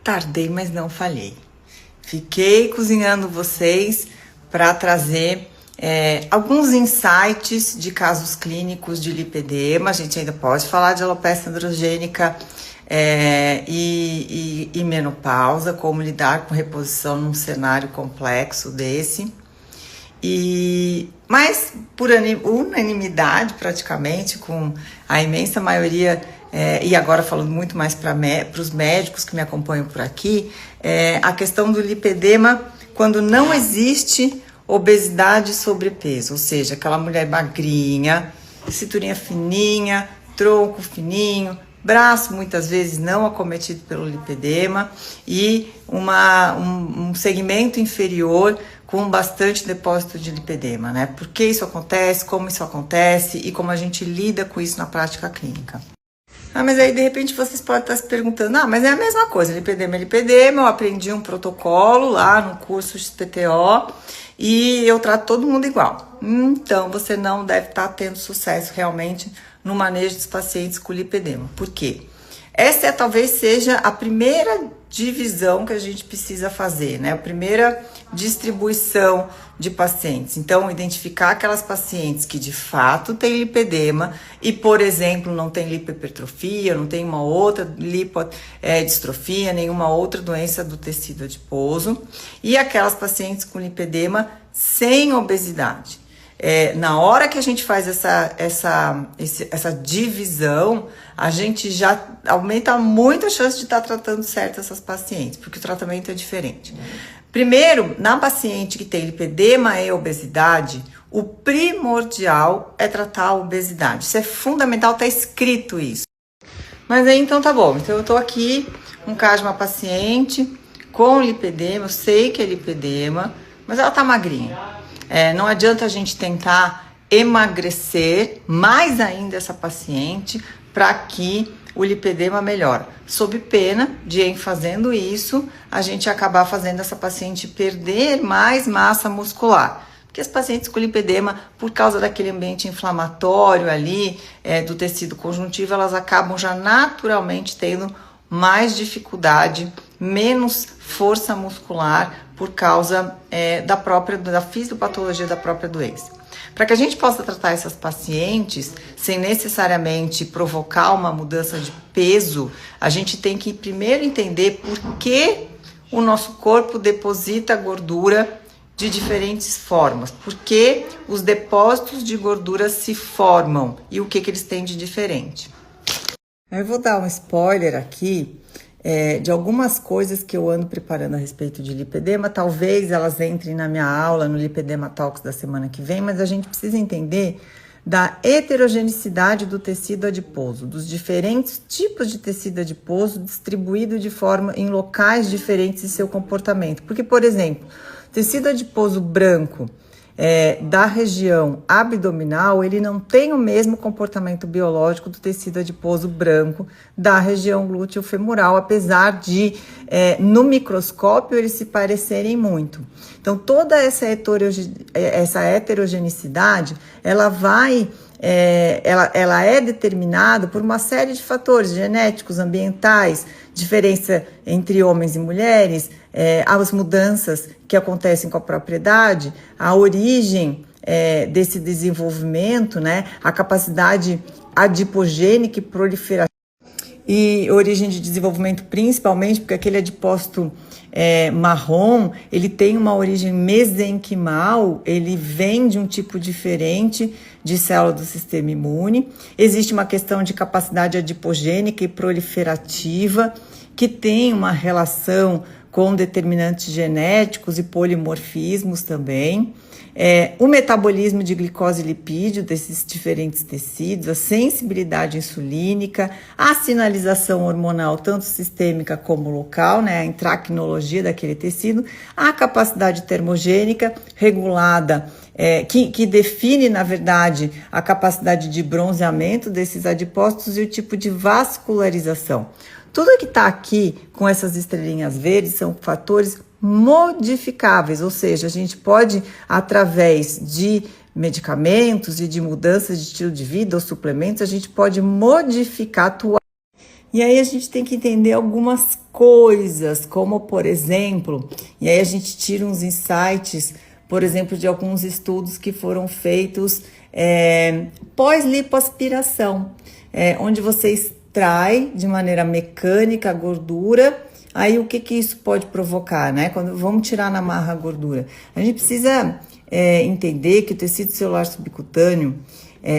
Tardei, mas não falhei. Fiquei cozinhando vocês para trazer alguns insights de casos clínicos de lipedema. A gente ainda pode falar de alopecia androgênica e menopausa, como lidar com reposição num cenário complexo desse. Mas por unanimidade, praticamente, com a imensa maioria, e agora falando muito mais para os médicos que me acompanham por aqui, a questão do lipedema quando não existe obesidade e sobrepeso, ou seja, aquela mulher magrinha, cinturinha fininha, tronco fininho, braço muitas vezes não acometido pelo lipedema e um segmento inferior com bastante depósito de lipedema, né? Por que isso acontece, como isso acontece e como a gente lida com isso na prática clínica. Mas aí de repente vocês podem estar se perguntando, mas é a mesma coisa, lipedema é lipedema, eu aprendi um protocolo lá no curso XPTO e eu trato todo mundo igual. Então você não deve estar tendo sucesso realmente no manejo dos pacientes com lipedema. Por quê? Essa talvez seja a primeira divisão que a gente precisa fazer, né? A primeira distribuição de pacientes. Então, identificar aquelas pacientes que de fato têm lipedema e, por exemplo, não tem lipohipertrofia, não tem uma outra lipodistrofia, nenhuma outra doença do tecido adiposo. E aquelas pacientes com lipedema sem obesidade. Na hora que a gente faz essa divisão, a gente já aumenta muito a chance de estar tratando certo essas pacientes, porque o tratamento é diferente. Primeiro, na paciente que tem lipedema e obesidade, o primordial é tratar a obesidade. Isso é fundamental, tá escrito isso. Mas aí então tá bom, então eu tô aqui, um caso de uma paciente com lipedema, eu sei que é lipedema, mas ela tá magrinha. Não adianta a gente tentar emagrecer mais ainda essa paciente para que o lipedema melhore. Sob pena de, em fazendo isso, a gente acabar fazendo essa paciente perder mais massa muscular. Porque as pacientes com lipedema, por causa daquele ambiente inflamatório ali, do tecido conjuntivo, elas acabam já naturalmente tendo mais dificuldade, menos força muscular por causa da fisiopatologia da própria doença. Para que a gente possa tratar essas pacientes sem necessariamente provocar uma mudança de peso, a gente tem que primeiro entender por que o nosso corpo deposita gordura de diferentes formas, por que os depósitos de gordura se formam e o que eles têm de diferente. Eu vou dar um spoiler aqui de algumas coisas que eu ando preparando a respeito de lipedema. Talvez elas entrem na minha aula no Lipedema Talks da semana que vem, mas a gente precisa entender da heterogeneidade do tecido adiposo, dos diferentes tipos de tecido adiposo distribuído de forma em locais diferentes em seu comportamento. Porque, por exemplo, tecido adiposo branco da região abdominal, ele não tem o mesmo comportamento biológico do tecido adiposo branco da região glúteo-femoral, apesar de, no microscópio, eles se parecerem muito. Então, toda essa heterogeneidade, ela é determinada por uma série de fatores genéticos, ambientais, diferença entre homens e mulheres, as mudanças que acontecem com a própria idade, a origem desse desenvolvimento, né, a capacidade adipogênica e proliferativa e origem de desenvolvimento principalmente porque aquele adipócito marrom, ele tem uma origem mesenquimal, ele vem de um tipo diferente de célula do sistema imune. Existe uma questão de capacidade adipogênica e proliferativa que tem uma relação com determinantes genéticos e polimorfismos também. O metabolismo de glicose e lipídio desses diferentes tecidos, a sensibilidade insulínica, a sinalização hormonal, tanto sistêmica como local, né, a intracnologia daquele tecido, a capacidade termogênica regulada, que define, na verdade, a capacidade de bronzeamento desses adipócitos e o tipo de vascularização. Tudo que está aqui com essas estrelinhas verdes são fatores modificáveis, ou seja, a gente pode, através de medicamentos e de mudanças de estilo de vida ou suplementos, a gente pode modificar, atuar E aí a gente tem que entender algumas coisas, como por exemplo, e aí a gente tira uns insights, por exemplo, de alguns estudos que foram feitos pós-lipoaspiração, onde você extrai de maneira mecânica a gordura. Aí o que isso pode provocar, né? Quando vamos tirar na marra a gordura, a gente precisa entender que o tecido celular subcutâneo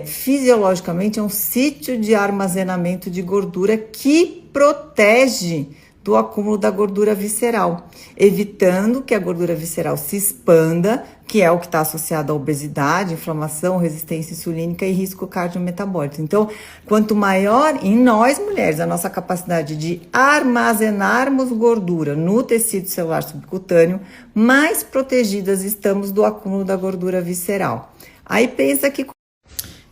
fisiologicamente é um sítio de armazenamento de gordura que protege do acúmulo da gordura visceral, evitando que a gordura visceral se expanda, que é o que está associado à obesidade, inflamação, resistência insulínica e risco cardiometabólico. Então, quanto maior em nós mulheres a nossa capacidade de armazenarmos gordura no tecido celular subcutâneo, mais protegidas estamos do acúmulo da gordura visceral. Aí pensa que...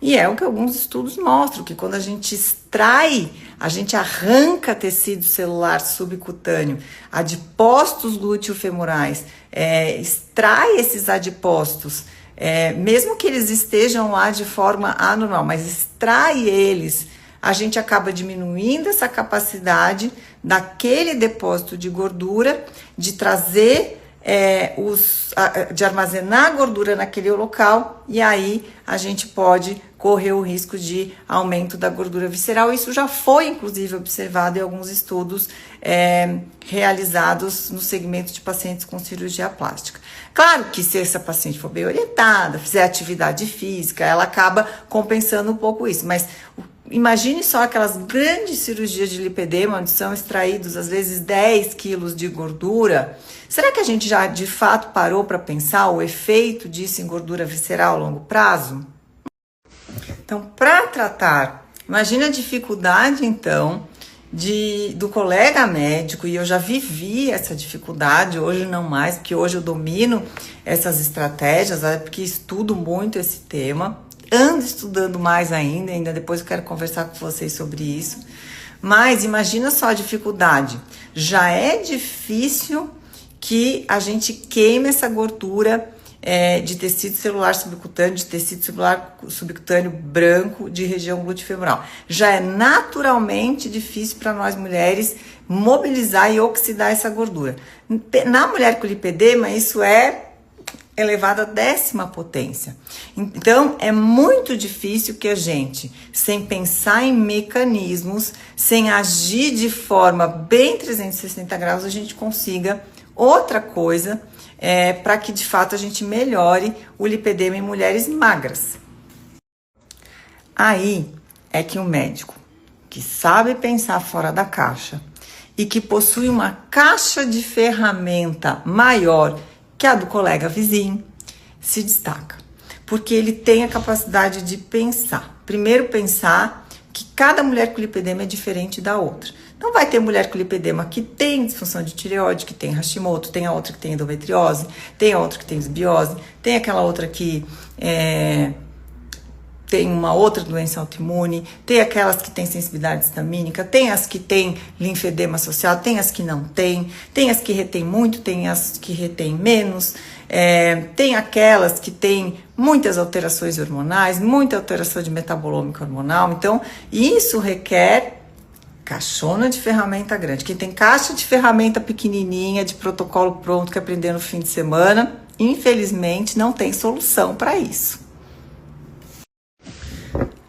E é o que alguns estudos mostram, que quando a gente extrai, a gente arranca tecido celular subcutâneo, adipócitos glúteo-femorais, extrai esses adipócitos, mesmo que eles estejam lá de forma anormal, mas extrai eles, a gente acaba diminuindo essa capacidade daquele depósito de gordura, de trazer... de armazenar gordura naquele local, e aí a gente pode correr o risco de aumento da gordura visceral. Isso já foi inclusive observado em alguns estudos realizados no segmento de pacientes com cirurgia plástica. Claro que se essa paciente for bem orientada, fizer atividade física, ela acaba compensando um pouco isso, mas imagine só aquelas grandes cirurgias de lipedema, onde são extraídos às vezes 10 quilos de gordura. Será que a gente já de fato parou para pensar o efeito disso em gordura visceral a longo prazo? Então, para tratar, imagina a dificuldade então do colega médico, e eu já vivi essa dificuldade, hoje não mais, porque hoje eu domino essas estratégias, porque estudo muito esse tema. Ando estudando mais ainda depois eu quero conversar com vocês sobre isso. Mas imagina só a dificuldade. Já é difícil que a gente queime essa gordura de tecido celular subcutâneo, de tecido celular subcutâneo branco de região glúteo-femoral. Já é naturalmente difícil para nós mulheres mobilizar e oxidar essa gordura. Na mulher com lipedema, isso é elevado à 10ª potência. Então, é muito difícil que a gente, sem pensar em mecanismos, sem agir de forma bem 360 graus, a gente consiga outra coisa para que, de fato, a gente melhore o lipedema em mulheres magras. Aí é que o médico, que sabe pensar fora da caixa e que possui uma caixa de ferramenta maior que a do colega vizinho, se destaca, porque ele tem a capacidade de pensar. Primeiro, pensar que cada mulher com lipedema é diferente da outra. Não vai ter mulher com lipedema que tem disfunção de tireoide, que tem Hashimoto, tem a outra que tem endometriose, tem a outra que tem desbiose, tem aquela outra que tem uma outra doença autoimune, tem aquelas que têm sensibilidade histamínica, tem as que têm linfedema associado, tem as que não têm, tem as que retêm muito, tem as que retêm menos, tem aquelas que têm muitas alterações hormonais, muita alteração de metabolômica hormonal. Então, isso requer caixona de ferramenta grande. Quem tem caixa de ferramenta pequenininha, de protocolo pronto, que aprendeu no fim de semana, infelizmente não tem solução para isso.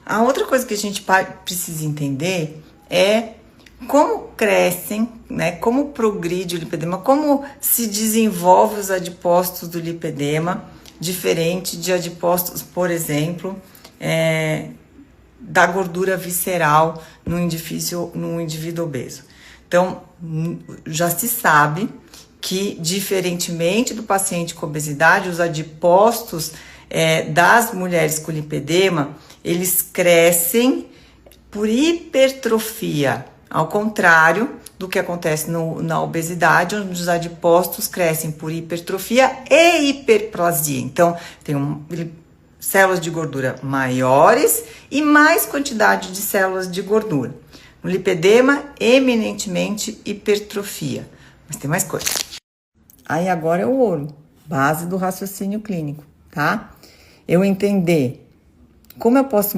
A outra coisa que a gente precisa entender é como crescem, né, como progride o lipedema, como se desenvolve os adipócitos do lipedema, diferente de adipócitos, por exemplo, da gordura visceral no indivíduo obeso. Então, já se sabe que, diferentemente do paciente com obesidade, os adipócitos das mulheres com lipedema, eles crescem por hipertrofia, ao contrário do que acontece na obesidade, onde os adipócitos crescem por hipertrofia e hiperplasia. Então, tem células de gordura maiores e mais quantidade de células de gordura. No lipedema, eminentemente hipertrofia. Mas tem mais coisa. Aí agora é o ouro, base do raciocínio clínico, tá? Eu entender como eu posso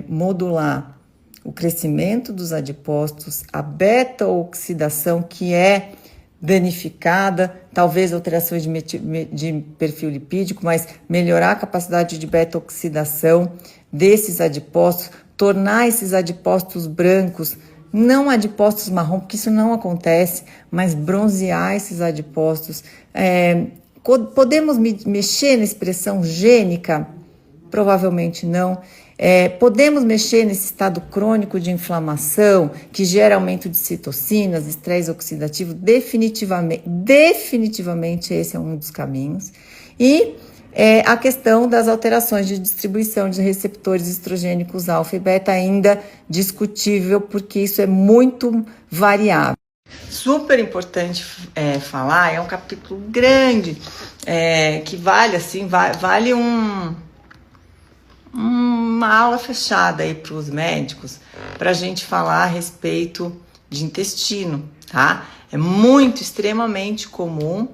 modular o crescimento dos adipócitos, a beta-oxidação que é danificada, talvez alterações de perfil lipídico, mas melhorar a capacidade de beta-oxidação desses adipócitos, tornar esses adipócitos brancos, não adipócitos marrom, porque isso não acontece, mas bronzear esses adipócitos. Podemos mexer na expressão gênica? Provavelmente não. Podemos mexer nesse estado crônico de inflamação, que gera aumento de citocinas, estresse oxidativo? Definitivamente esse é um dos caminhos. E a questão das alterações de distribuição de receptores estrogênicos alfa e beta ainda discutível, porque isso é muito variável. Super importante falar, é um capítulo grande, que vale uma aula fechada aí para os médicos, para a gente falar a respeito de intestino, tá? É extremamente comum,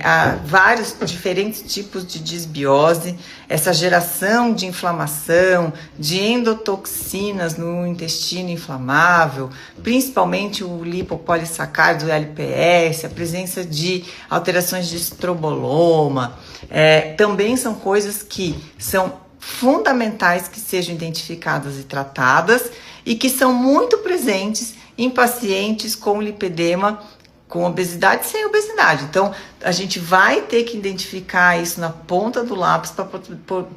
há vários diferentes tipos de disbiose, essa geração de inflamação, de endotoxinas no intestino inflamável, principalmente o lipopolissacárido, o LPS, a presença de alterações de estroboloma, também são coisas que são fundamentais que sejam identificadas e tratadas e que são muito presentes em pacientes com lipedema, com obesidade e sem obesidade. Então, a gente vai ter que identificar isso na ponta do lápis para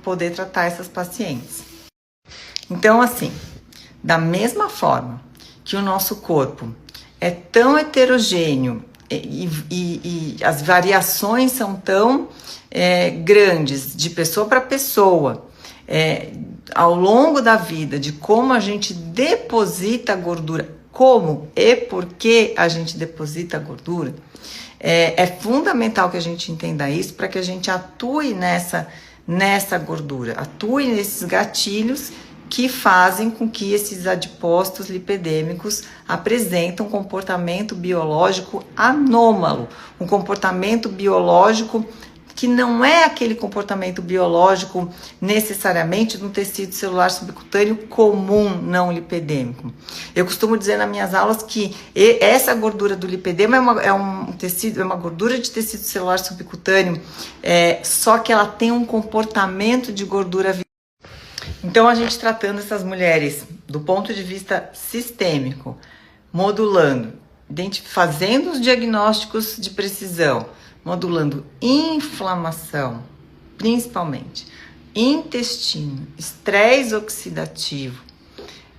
poder tratar essas pacientes. Então, assim, da mesma forma que o nosso corpo é tão heterogêneo e as variações são tão grandes de pessoa para pessoa, ao longo da vida, de como a gente deposita gordura, como e por que a gente deposita gordura, é fundamental que a gente entenda isso para que a gente atue nessa gordura, atue nesses gatilhos que fazem com que esses adipócitos lipedêmicos apresentem um comportamento biológico anômalo, um comportamento biológico que não é aquele comportamento biológico necessariamente no tecido celular subcutâneo comum não lipedêmico. Eu costumo dizer nas minhas aulas que essa gordura do lipedema é uma gordura de tecido celular subcutâneo, só que ela tem um comportamento de gordura. Então, a gente tratando essas mulheres do ponto de vista sistêmico, modulando, fazendo os diagnósticos de precisão, modulando inflamação, principalmente, intestino, estresse oxidativo,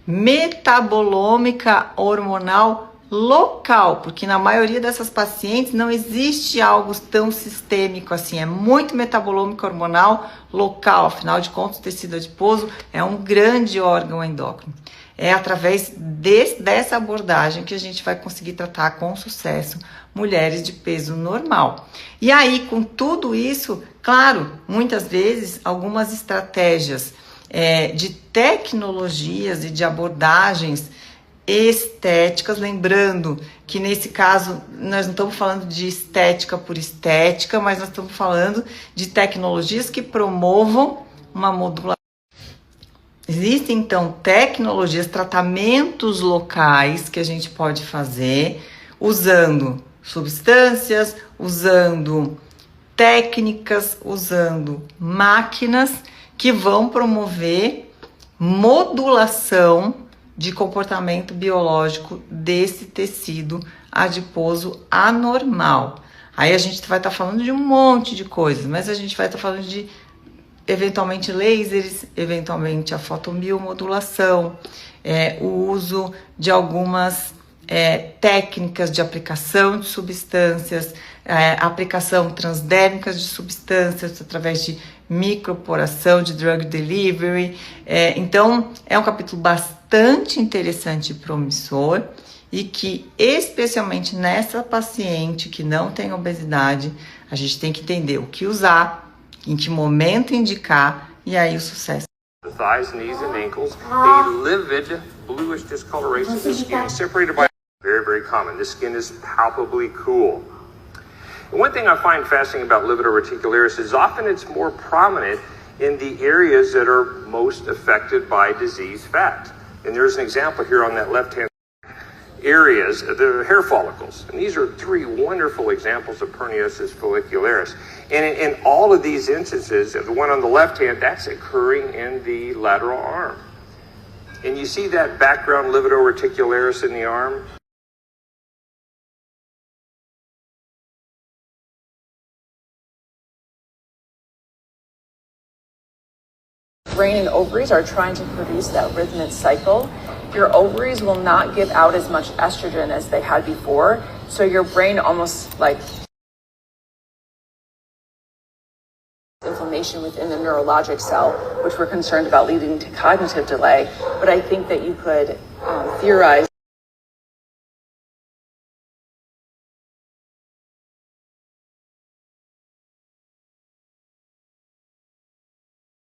metabolômica hormonal local, porque na maioria dessas pacientes não existe algo tão sistêmico assim, é muito metabolômica hormonal local, afinal de contas o tecido adiposo é um grande órgão endócrino. É através dessa abordagem que a gente vai conseguir tratar com sucesso mulheres de peso normal. E aí, com tudo isso, claro, muitas vezes algumas estratégias de tecnologias e de abordagens estéticas, lembrando que nesse caso nós não estamos falando de estética por estética, mas nós estamos falando de tecnologias que promovam uma modulação. Existem então tecnologias, tratamentos locais que a gente pode fazer usando substâncias, usando técnicas, usando máquinas que vão promover modulação de comportamento biológico desse tecido adiposo anormal. Aí a gente vai estar falando de um monte de coisas, mas a gente vai estar falando de eventualmente lasers, eventualmente a fotobiomodulação, o uso de algumas técnicas de aplicação de substâncias, aplicação transdérmicas de substâncias através de microporação, de drug delivery. Então, é um capítulo bastante interessante e promissor e que, especialmente nessa paciente que não tem obesidade, a gente tem que entender o que usar, em que momento indicar e aí o sucesso. The thighs, knees and ankles, a livid bluish discoloration of the skin separated by very common. This skin is palpably cool. And one thing I find fascinating about livedo reticularis is often it's more prominent in the areas that are most affected by disease fat. And there's an example here on that left-hand areas, the hair follicles. And these are three wonderful examples of perniosis follicularis. And in all of these instances, the one on the left hand, that's occurring in the lateral arm. And you see that background livido-reticularis in the arm? Brain and ovaries are trying to produce that rhythmic cycle. Your ovaries will not give out as much estrogen as they had before, so your brain almost like inflammation within the neurologic cell, which we're concerned about leading to cognitive delay. But I think that you could theorize